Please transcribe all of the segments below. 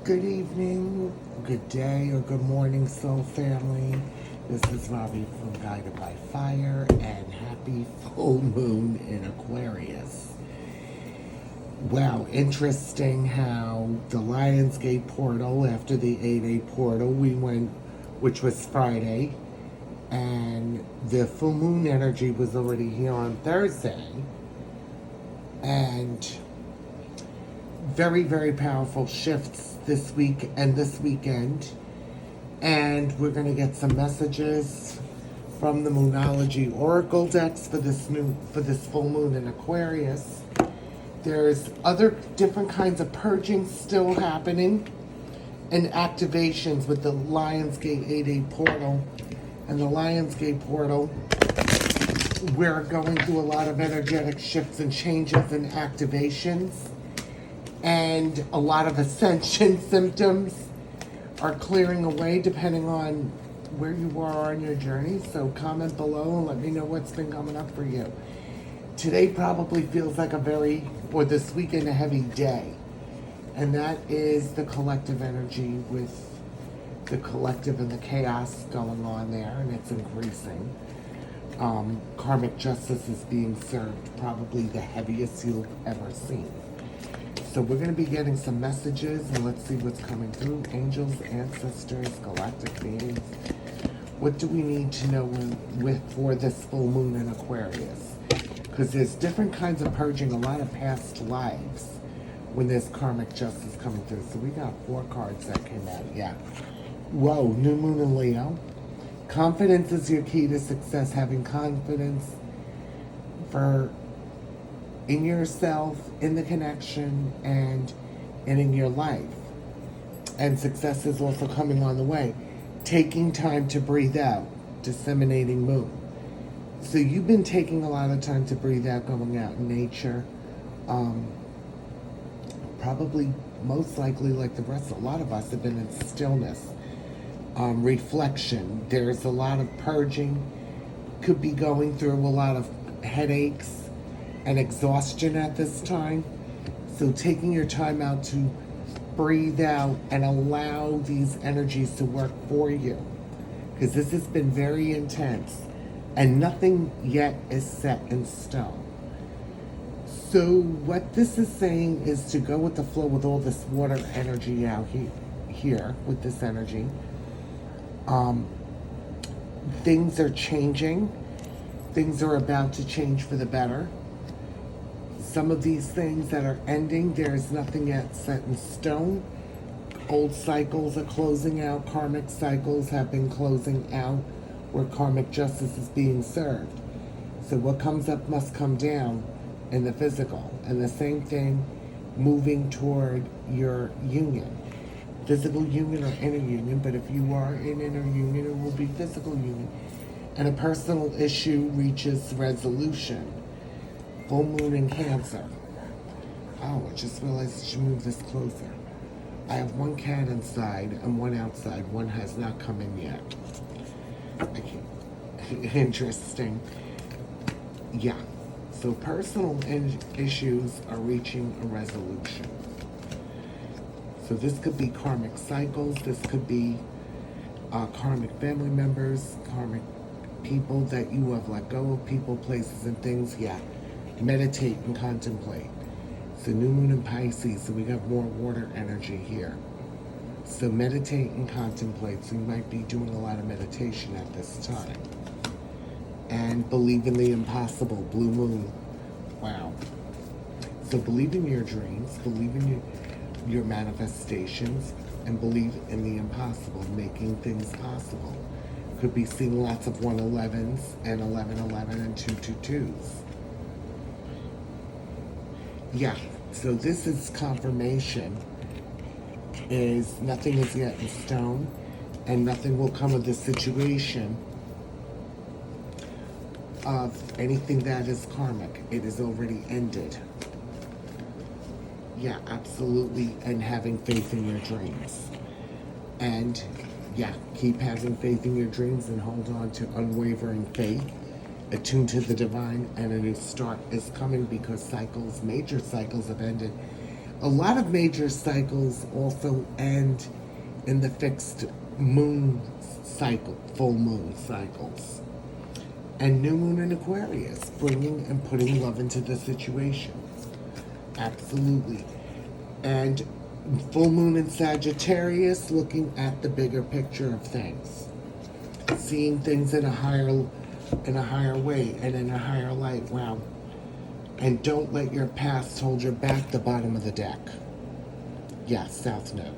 Good evening, good day, or good morning, soul family. This is Robbie from Guided by Fire, and happy full moon in Aquarius. Wow, interesting how the Lionsgate portal, after the 8-day portal, we went, which was Friday, and the full moon energy was already here on Thursday. And very, very powerful shifts this week and this weekend. And we're going to get some messages from the Moonology Oracle decks for this full moon in Aquarius. There's other different kinds of purging still happening and activations with the Lionsgate 8-day portal. And the Lionsgate portal, we're going through a lot of energetic shifts and changes and activations. And a lot of ascension symptoms are clearing away depending on where you are on your journey. So comment below and let me know what's been coming up for you. Today probably feels like this weekend, a heavy day. And that is the collective energy with the collective and the chaos going on there, and it's increasing. Karmic justice is being served, probably the heaviest you've ever seen. So we're going to be getting some messages, and let's see what's coming through. Angels, ancestors, galactic beings. What do we need to know for this full moon in Aquarius? Because there's different kinds of purging, a lot of past lives when there's karmic justice coming through. So we got 4 cards that came out. Yeah. Whoa, new moon in Leo. Confidence is your key to success. Having confidence in yourself, in the connection, and in your life. And success is also coming on the way. Taking time to breathe out, disseminating moon. So you've been taking a lot of time to breathe out, going out in nature. Probably, most likely, like a lot of us have been in stillness. Reflection. There's a lot of purging. Could be going through a lot of headaches and exhaustion at this time. So taking your time out to breathe out and allow these energies to work for you, because this has been very intense and nothing yet is set in stone. So what this is saying is to go with the flow with all this water energy out here with this energy. Things are changing. Things are about to change for the better. Some of these things that are ending, there is nothing yet set in stone. Old cycles are closing out. Karmic cycles have been closing out where karmic justice is being served. So what comes up must come down in the physical. And the same thing moving toward your union. Physical union or inner union, but if you are in inner union, it will be physical union. And a personal issue reaches resolution. Full moon in Cancer. Oh, I just realized I should move this closer. I have 1 cat inside and 1 outside. 1 has not come in yet. Interesting. Yeah. So personal issues are reaching a resolution. So this could be karmic cycles. This could be karmic family members, karmic people that you have let go of, people, places, and things. Yeah. Meditate and contemplate. So new moon in Pisces, so we got more water energy here. So meditate and contemplate. So you might be doing a lot of meditation at this time. And believe in the impossible, blue moon. Wow. So believe in your dreams, believe in your manifestations, and believe in the impossible, making things possible. Could be seeing lots of 111s and 1111 and 222s. Yeah, so this is confirmation, is nothing is yet in stone, and nothing will come of this situation of anything that is karmic. It is already ended. Yeah, absolutely, and having faith in your dreams. And yeah, keep having faith in your dreams and hold on to unwavering faith. Attuned to the divine, and a new start is coming because major cycles have ended. A lot of major cycles also end in the fixed moon cycle, full moon cycles. And new moon in Aquarius, bringing and putting love into the situation. Absolutely. And full moon in Sagittarius, looking at the bigger picture of things. Seeing things in a higher way and in a higher light. Wow. And don't let your past hold you back, the bottom of the deck. Yes, South Node.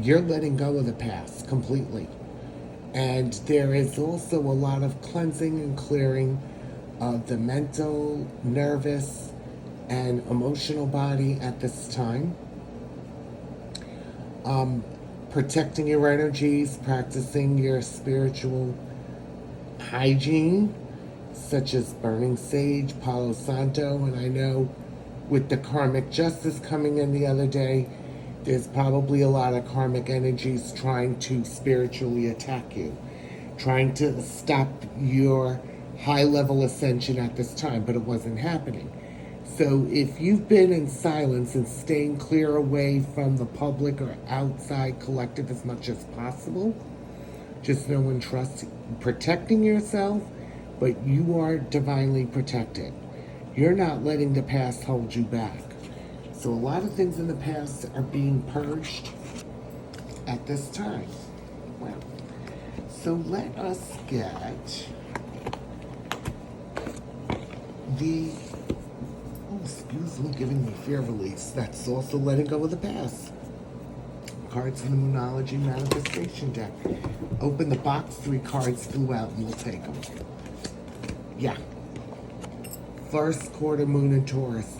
You're letting go of the past completely. And there is also a lot of cleansing and clearing of the mental, nervous, and emotional body at this time. Protecting your energies, practicing your spiritual hygiene, such as burning sage, Palo Santo, and I know with the karmic justice coming in the other day, there's probably a lot of karmic energies trying to spiritually attack you, trying to stop your high-level ascension at this time, but it wasn't happening. So if you've been in silence and staying clear away from the public or outside collective as much as possible, just know and trust protecting yourself, but you are divinely protected. You're not letting the past hold you back. So a lot of things in the past are being purged at this time. Well, so let us get the, excuse me, giving me fear release. That's also letting go of the past. Cards in the Moonology Manifestation deck. Open the box, 3 cards flew out and we'll take them. Yeah. First quarter moon in Taurus.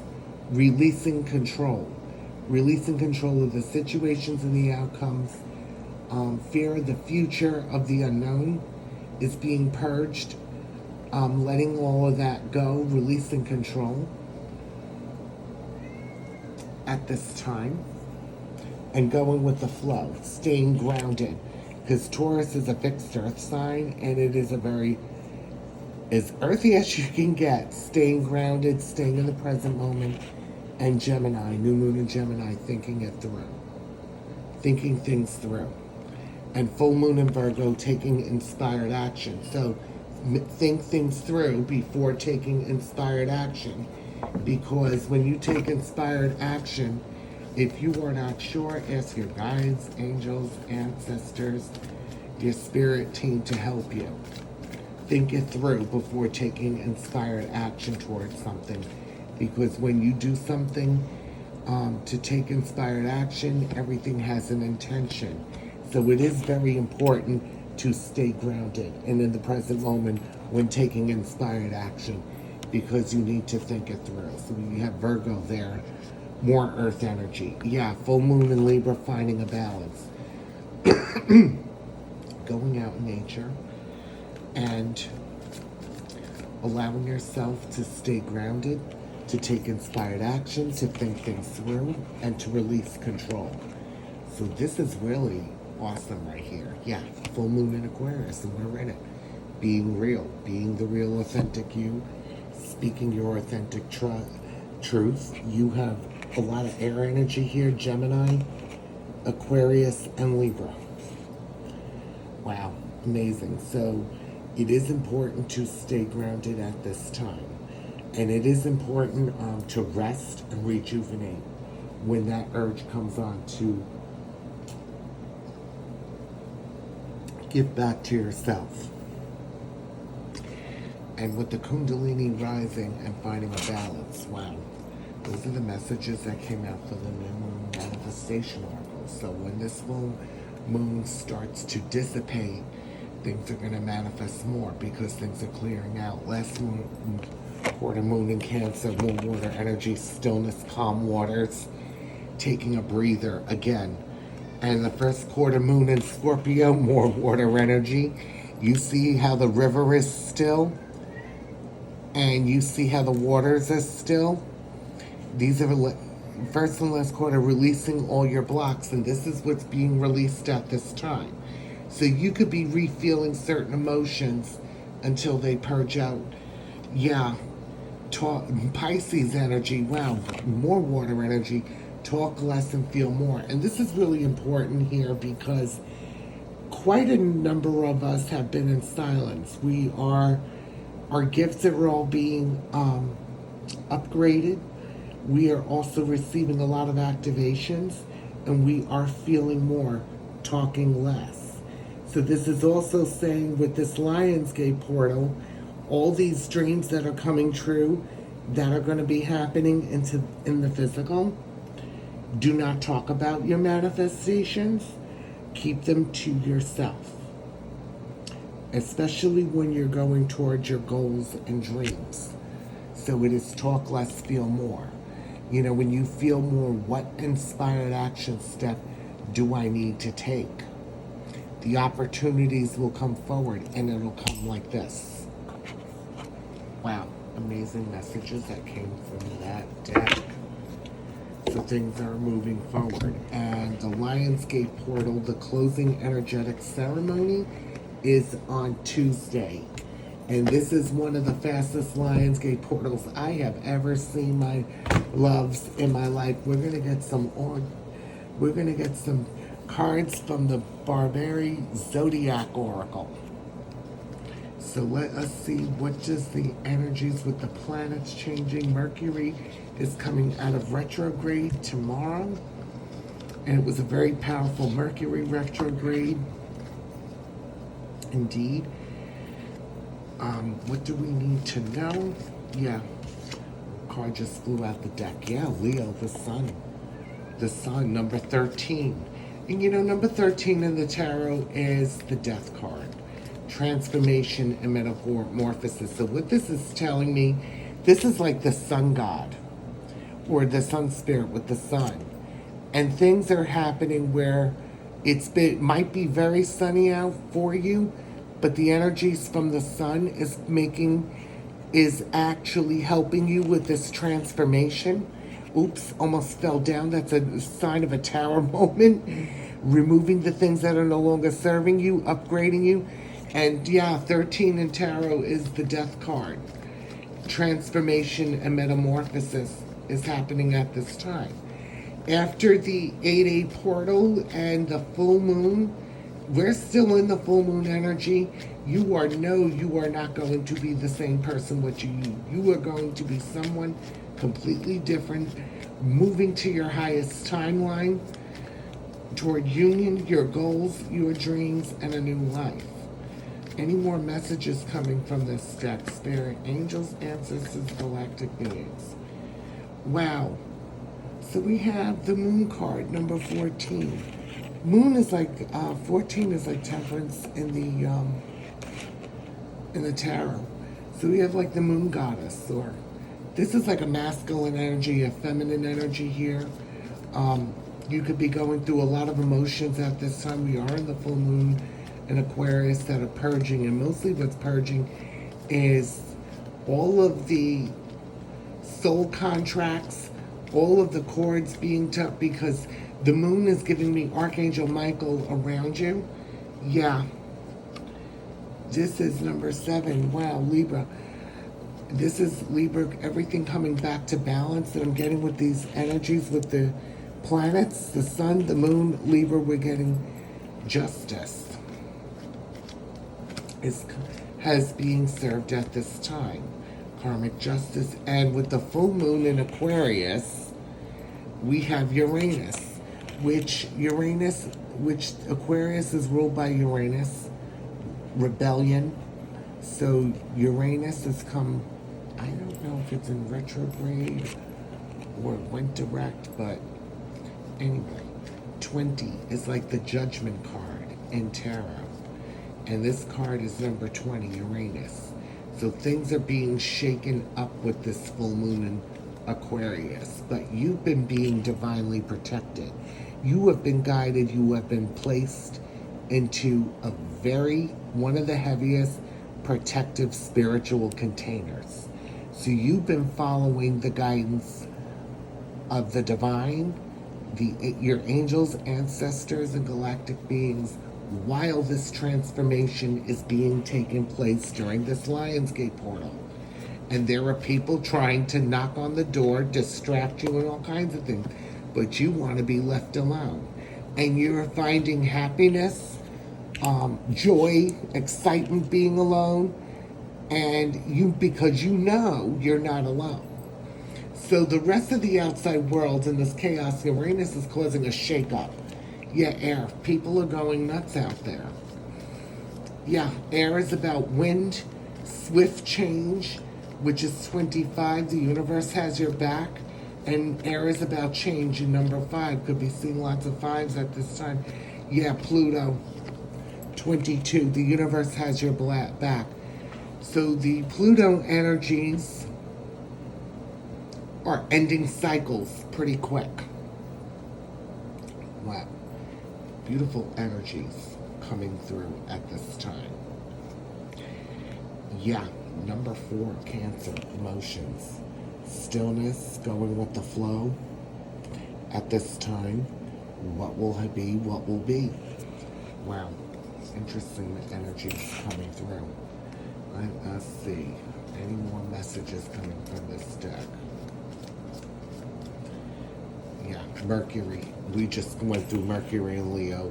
Releasing control. Releasing control of the situations and the outcomes. Fear of the future, of the unknown is being purged. Letting all of that go. Releasing control at this time. And going with the flow. Staying grounded. Because Taurus is a fixed earth sign and it is a very as earthy as you can get. Staying grounded, staying in the present moment. And Gemini, new moon in Gemini, thinking it through. Thinking things through. And full moon in Virgo, taking inspired action. So think things through before taking inspired action. Because when you take inspired action, if you are not sure, ask your guides, angels, ancestors, your spirit team to help you. Think it through before taking inspired action towards something. Because when you do something to take inspired action, everything has an intention. So it is very important to stay grounded and in the present moment when taking inspired action, because you need to think it through. So you have Virgo there, more earth energy. Yeah, full moon in Libra, finding a balance. Going out in nature and allowing yourself to stay grounded, to take inspired action, to think things through, and to release control. So this is really awesome right here. Yeah, full moon in Aquarius, and we're in it. Being real, being the real authentic you, speaking your authentic truth. You have a lot of air energy here, Gemini, Aquarius, and Libra. Wow, amazing. So it is important to stay grounded at this time. And it is important to rest and rejuvenate when that urge comes on to give back to yourself. And with the Kundalini rising and finding a balance, wow. Those are the messages that came out for the new moon manifestation oracle. So when this full moon starts to dissipate, things are going to manifest more because things are clearing out. Last moon, quarter moon in Cancer, more water energy, stillness, calm waters, taking a breather again. And the first quarter moon in Scorpio, more water energy. You see how the river is still, and you see how the waters are still. These are first and last quarter, releasing all your blocks, and this is what's being released at this time. So you could be re-feeling certain emotions until they purge out. Yeah, Pisces energy, wow, more water energy, talk less and feel more. And this is really important here because quite a number of us have been in silence. Our gifts are all being upgraded. We are also receiving a lot of activations, and we are feeling more, talking less. So this is also saying with this Lionsgate portal, all these dreams that are coming true, that are going to be happening in the physical, do not talk about your manifestations. Keep them to yourself, especially when you're going towards your goals and dreams. So it is talk less, feel more. You know, when you feel more, what inspired action step do I need to take? The opportunities will come forward, and it'll come like this. Wow, amazing messages that came from that deck. So things are moving forward. And the Lionsgate portal, the closing energetic ceremony, is on Tuesday. And this is one of the fastest Lionsgate portals I have ever seen, my loves, in my life. We're gonna get some cards from the Barbary Zodiac Oracle. So let us see what does the energies with the planets changing. Mercury is coming out of retrograde tomorrow. And it was a very powerful Mercury retrograde. Indeed. What do we need to know? Yeah. Card just flew out the deck. Yeah, Leo, the sun. The sun, number 13. And you know, number 13 in the tarot is the death card. Transformation and metamorphosis. So what this is telling me, this is like the sun god or the sun spirit with the sun. And things are happening where might be very sunny out for you, but the energies from the sun is actually helping you with this transformation. Oops, almost fell down. That's a sign of a tower moment. Removing the things that are no longer serving you, upgrading you. And yeah, 13 in tarot is the death card. Transformation and metamorphosis is happening at this time. After the 8A portal and the full moon, we're still in the full moon energy. You are not going to be the same person with you. You are going to be someone completely different, moving to your highest timeline, toward union, your goals, your dreams, and a new life. Any more messages coming from this deck? Spirit, angels, ancestors, galactic beings. Wow. So we have the moon card, number 14. Moon is like 14 is like temperance in the tarot. So we have like the moon goddess, or this is like a masculine energy, a feminine energy here. You could be going through a lot of emotions at this time. We are in the full moon in Aquarius that are purging, and mostly what's purging is all of the soul contracts, all of the cords being tucked, because the moon is giving me Archangel Michael around you. Yeah. This is number 7. Wow, Libra. This is Libra, everything coming back to balance that I'm getting with these energies with the planets, the sun, the moon. Libra, we're getting justice has being served at this time. Karmic justice. And with the full moon in Aquarius, we have Uranus, which Aquarius is ruled by Uranus, rebellion. So Uranus has come, I don't know if it's in retrograde or went direct, but anyway, 20 is like the judgment card in tarot. And this card is number 20, Uranus. So things are being shaken up with this full moon in Aquarius. But you've been being divinely protected. You have been guided. You have been placed into one of the heaviest protective spiritual containers. So you've been following the guidance of the divine, your angels, ancestors, and galactic beings, while this transformation is being taken place during this Lionsgate portal. And there are people trying to knock on the door, distract you, and all kinds of things. But you want to be left alone. And you're finding happiness, joy, excitement being alone, and because you know you're not alone. So the rest of the outside world in this chaos, Uranus is causing a shake-up. Yeah, air. People are going nuts out there. Yeah, air is about wind, swift change, which is 25. The universe has your back. And air is about change in number 5. Could be seeing lots of 5s at this time. Yeah, Pluto, 22. The universe has your back. So the Pluto energies are ending cycles pretty quick. Wow. Beautiful energies coming through at this time. Yeah, number 4, Cancer, emotions. Stillness, going with the flow at this time. What will it be? What will be? Wow. Interesting energies coming through. Let us see. Any more messages coming from this deck? Yeah, Mercury. We just went through Mercury and Leo,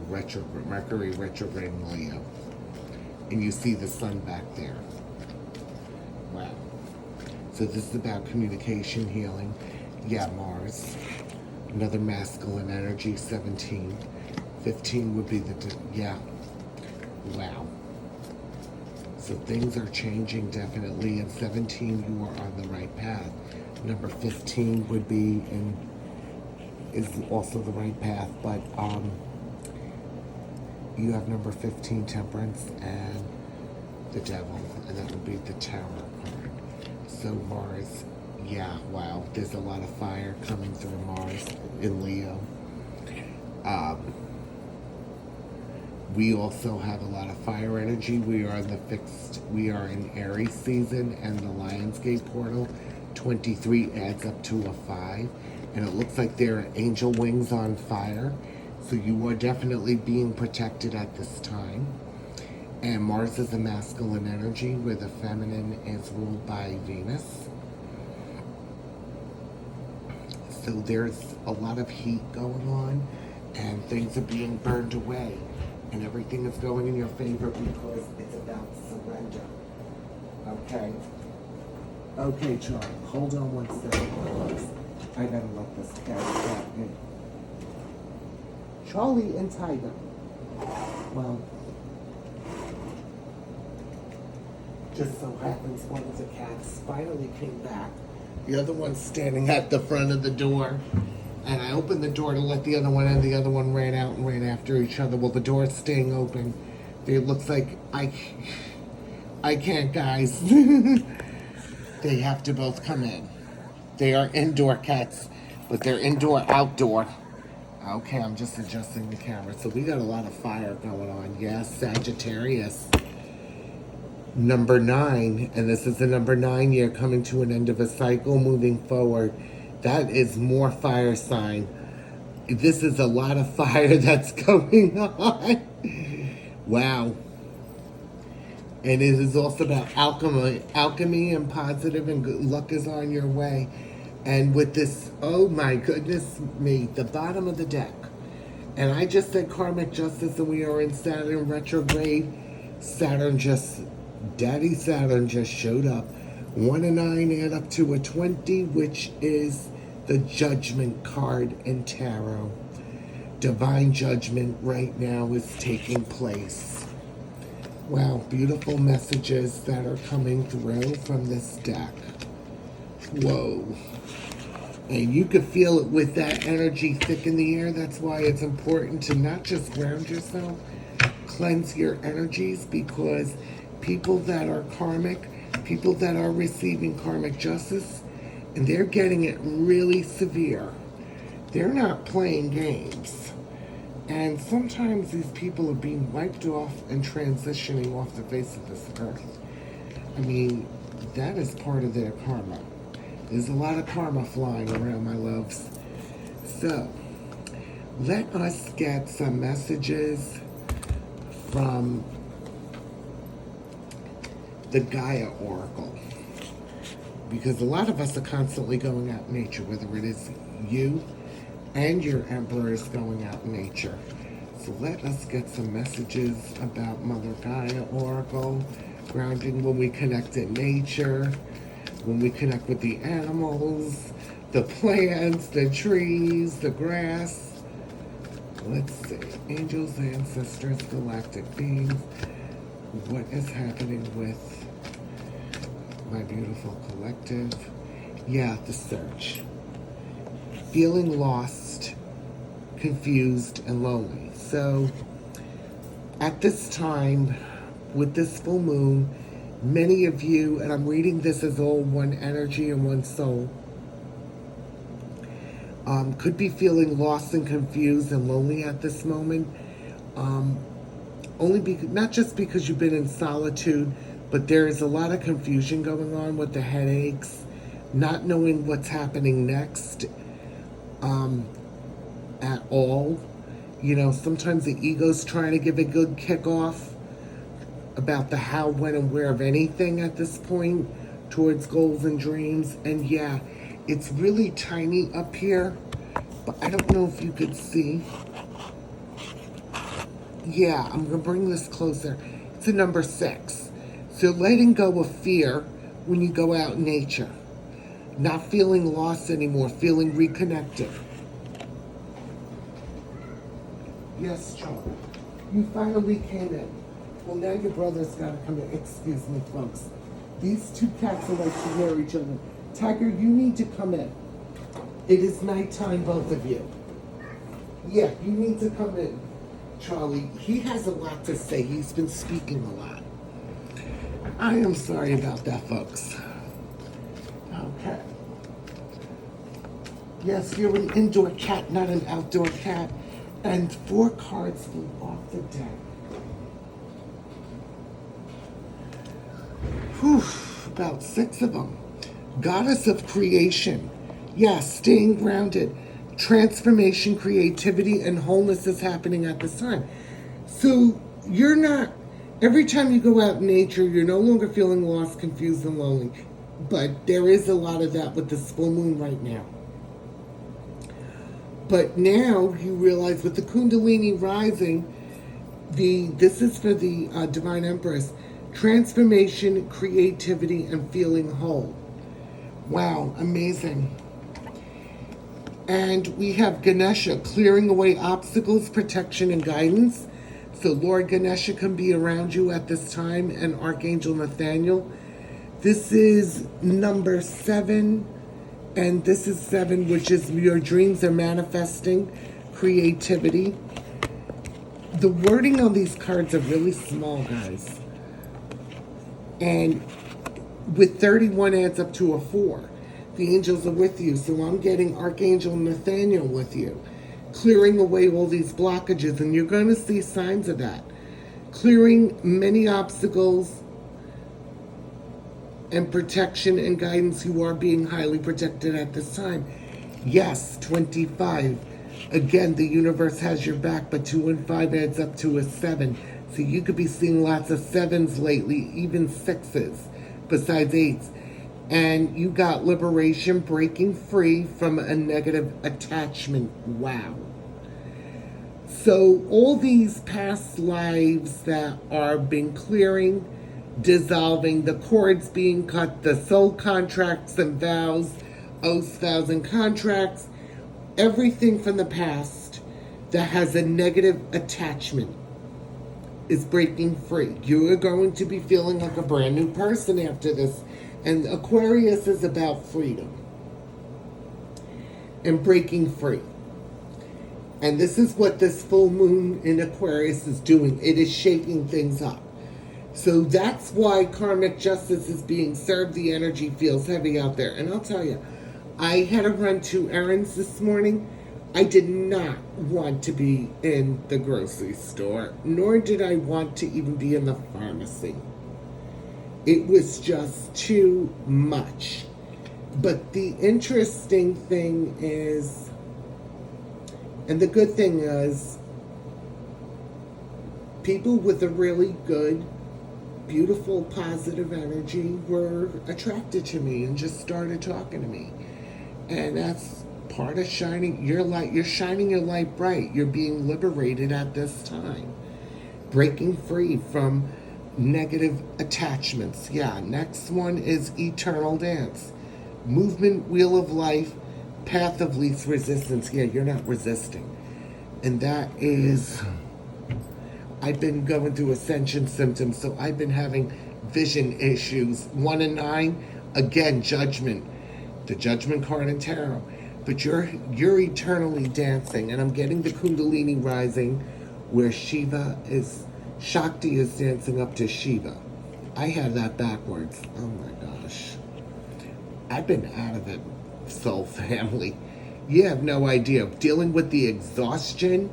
Mercury retrograde in Leo. And you see the sun back there. Wow. So this is about communication, healing. Yeah, Mars. Another masculine energy, 17. 15 would be yeah. Wow. So things are changing definitely. And 17, you are on the right path. Number 15 would be is also the right path, but you have number 15, Temperance, and the Devil, and that would be the Tower card. So Mars, yeah, wow, there's a lot of fire coming through Mars in Leo. We also have a lot of fire energy. We are in Aries season, and the Lionsgate portal, 23 adds up to a 5. And it looks like there are angel wings on fire. So you are definitely being protected at this time. And Mars is a masculine energy where the feminine is ruled by Venus. So there's a lot of heat going on and things are being burned away. And everything is going in your favor because it's about surrender. Okay? Okay, Charlie, hold on one second. I gotta let this cat out in. Charlie and Tiger. Well, just so happens one of the cats finally came back. The other one's standing at the front of the door. And I opened the door to let the other one in. The other one ran out and ran after each other. Well, the door's staying open. It looks like I can't, guys. They have to both come in. They are indoor cats, but they're outdoor. Okay, I'm just adjusting the camera. So we got a lot of fire going on. Yes, Sagittarius. Number 9, and this is the number 9 year coming to an end of a cycle, moving forward. That is more fire sign. This is a lot of fire that's going on. Wow. And it is also about alchemy and positive and good luck is on your way. And with this, oh my goodness me, the bottom of the deck. And I just said karmic justice and we are in Saturn retrograde. Daddy Saturn just showed up. 1 and 9 add up to a 20, which is the Judgment card in Tarot. Divine judgment right now is taking place. Wow, beautiful messages that are coming through from this deck. Whoa. And you could feel it with that energy thick in the air. That's why it's important to not just ground yourself, cleanse your energies, because people that are karmic, people that are receiving karmic justice, and they're getting it really severe. They're not playing games. And sometimes these people are being wiped off and transitioning off the face of this earth. I mean, that is part of their karma. There's a lot of karma flying around, my loves. So, let us get some messages from the Gaia Oracle. because a lot of us are constantly going out in nature, whether it is you and your Empress going out in nature. So let us get some messages about Mother Gaia Oracle, grounding when we connect in nature, when we connect with the animals, the plants, the trees, the grass. Let's see. Angels, ancestors, galactic beings. What is happening with my beautiful collective? Yeah, the search. Feeling lost, confused, and lonely. So, at this time, with this full moon, many of you, and I'm reading this as all one energy and one soul, could be feeling lost and confused and lonely at this moment. Not just because you've been in solitude, but there is a lot of confusion going on with the headaches, not knowing what's happening next at all. You know, sometimes the ego's trying to give a good kickoff about the how, when, and where of anything at this point towards goals and dreams. And yeah, it's really tiny up here, but I don't know if you could see. Yeah, I'm going to bring this closer. It's a number 6. So letting go of fear when you go out in nature. Not feeling lost anymore, feeling reconnected. Yes, Charlie. You finally came in. Well, now your brother's got to come in. Excuse me, folks. These two cats are like to hear each other. Tiger, you need to come in. It is nighttime, both of you. Yeah, you need to come in. Charlie, he has a lot to say. He's been speaking a lot. I am sorry about that, folks. Okay. Yes, you're an indoor cat, not an outdoor cat. And 4 cards flew off the deck. Whew, about 6 of them. Goddess of creation. Yes, staying grounded. Transformation, creativity, and wholeness is happening at this time. So you're not, every time you go out in nature, you're no longer feeling lost, confused, and lonely. But there is a lot of that with this full moon right now. But now you realize with the Kundalini rising, this is for the Divine Empress, transformation, creativity, and feeling whole. Wow, amazing. And we have Ganesha, clearing away obstacles, protection, and guidance. So Lord Ganesha can be around you at this time, and Archangel Nathaniel. This is number 7, and this is 7, which is your dreams are manifesting, creativity. The wording on these cards are really small, guys. And with 31 adds up to a 4. The angels are with you, so I'm getting Archangel Nathaniel with you, clearing away all these blockages, and you're going to see signs of that. Clearing many obstacles and protection and guidance. You are being highly protected at this time. Yes, 25. Again, the universe has your back, but 2 and 5 adds up to a 7. So you could be seeing lots of 7s lately, even 6s, besides 8s. And you got liberation, breaking free from a negative attachment. Wow. So all these past lives that are being clearing, dissolving, the cords being cut, the soul contracts and vows, oaths, vows, and contracts, everything from the past that has a negative attachment is breaking free. You are going to be feeling like a brand new person after this. And Aquarius is about freedom and breaking free. And this is what this full moon in Aquarius is doing. It is shaking things up. So that's why karmic justice is being served. The energy feels heavy out there. And I'll tell you, I had to run 2 errands this morning. I did not want to be in the grocery store, nor did I want to even be in the pharmacy. It was just too much. But the interesting thing is, and the good thing is, people with a really good beautiful, positive energy were attracted to me and just started talking to me. And that's part of shining your light. You're shining your light bright. You're being liberated at this time. Breaking free from negative attachments. Yeah, next one is eternal dance. Movement, wheel of life, path of least resistance. Yeah, you're not resisting. And that is, I've been going through ascension symptoms, so I've been having vision issues. 1 and 9, again, judgment. The judgment card in tarot. But you're eternally dancing, and I'm getting the Kundalini rising where Shakti is dancing up to Shiva. I have that backwards. Oh my gosh. I've been out of it, soul family. You have no idea. Dealing with the exhaustion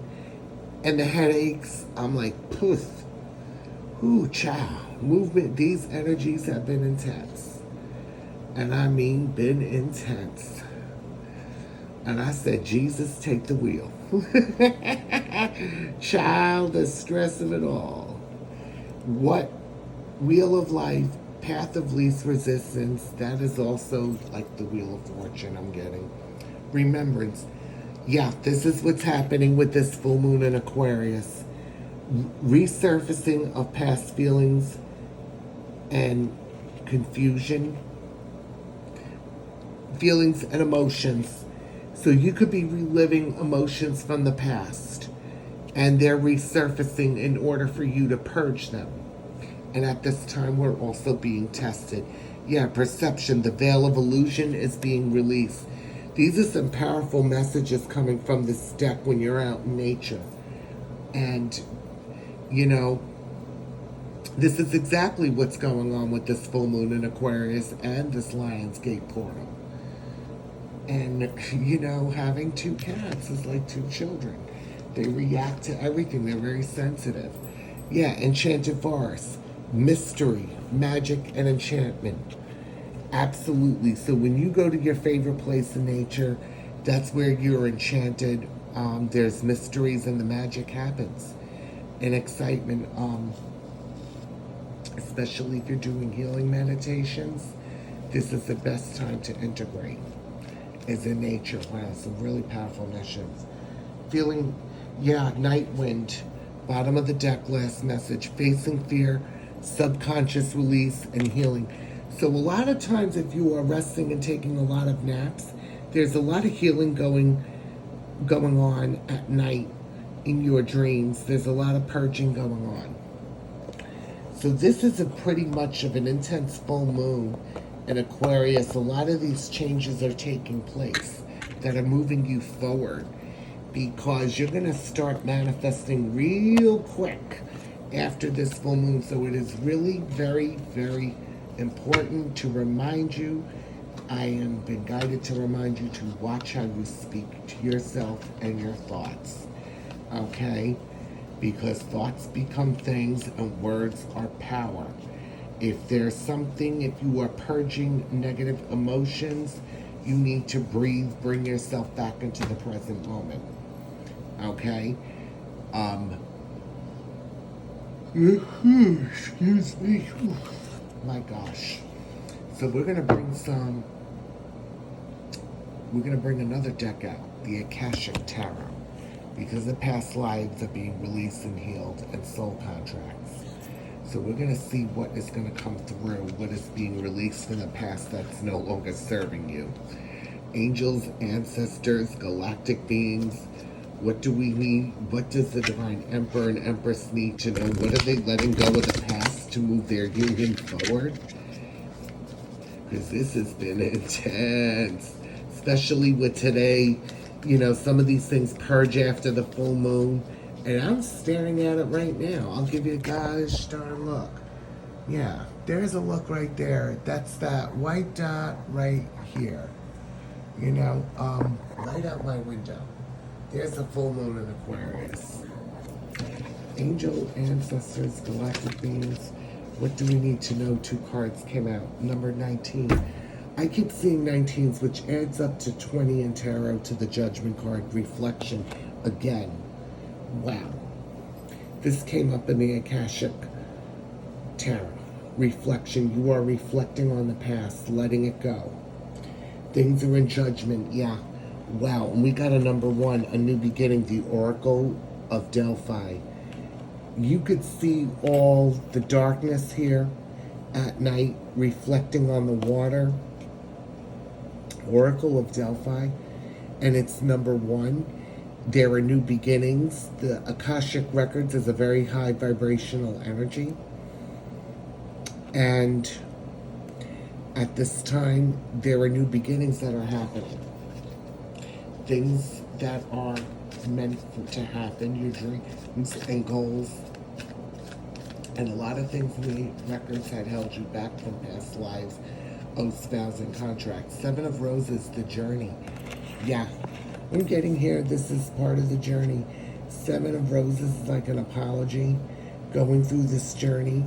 and the headaches, I'm like, poof. Ooh, chow. Movement, these energies have been intense. And I mean been intense. And I said, Jesus, take the wheel. Child, the stress of it all. What wheel of life, path of least resistance, that is also like the wheel of fortune I'm getting. Remembrance. Yeah, this is what's happening with this full moon in Aquarius. Resurfacing of past feelings and confusion. Feelings and emotions. So you could be reliving emotions from the past, and they're resurfacing in order for you to purge them. And at this time, we're also being tested. Yeah, perception, the veil of illusion is being released. These are some powerful messages coming from this deck when you're out in nature. And, you know, this is exactly what's going on with this full moon in Aquarius and this Lionsgate portal. And, you know, having 2 cats is like 2 children. They react to everything. They're very sensitive. Yeah, enchanted forest. Mystery, magic, and enchantment. Absolutely. So when you go to your favorite place in nature, that's where you're enchanted. There's mysteries and the magic happens. And excitement, especially if you're doing healing meditations, this is the best time to integrate. Is in nature. Wow, some really powerful missions. Feeling, yeah, night wind. Bottom of the deck, last message. Facing fear, subconscious release, and healing. So a lot of times if you are resting and taking a lot of naps, there's a lot of healing going on at night in your dreams. There's a lot of purging going on. So this is a pretty much of an intense full moon in Aquarius. A lot of these changes are taking place that are moving you forward because you're going to start manifesting real quick after this full moon. So it is really very, very important to remind you. I am been guided to remind you to watch how you speak to yourself and your thoughts. Okay? Because thoughts become things and words are power. If there's something, if you are purging negative emotions, you need to breathe, bring yourself back into the present moment. Okay? Excuse me. My gosh. So we're going to bring another deck out, the Akashic Tarot, because the past lives are being released and healed, and soul contracts. So we're going to see what is going to come through, what is being released from the past that's no longer serving you. Angels, ancestors, galactic beings, what do we need? What does the Divine Emperor and Empress need to know? What are they letting go of the past to move their union forward? Because this has been intense, especially with today. You know, some of these things purge after the full moon. And I'm staring at it right now. I'll give you a gosh darn look. Yeah, there's a look right there. That's that white dot right here. You know, right out my window. There's the full moon in Aquarius. Angel, ancestors, galactic beings. What do we need to know? 2 cards came out. Number 19. I keep seeing 19s, which adds up to 20 in tarot to the judgment card. Reflection again. Wow. This came up in the Akashic Tarot. reflection. You are reflecting on the past, letting it go. Things are in judgment. Yeah. Wow. And we got a number one, a new beginning, the Oracle of Delphi. You could see all the darkness here at night reflecting on the water. Oracle of Delphi. And it's number one. There are new beginnings. The Akashic Records is a very high vibrational energy. And at this time, there are new beginnings that are happening. Things that are meant to happen, your dreams and goals. And a lot of things in the records had held you back from past lives, oaths, vows, and contracts. Seven of Roses, the journey. Yeah. I'm getting here, this is part of the journey. Seven of Roses is like an apology, going through this journey.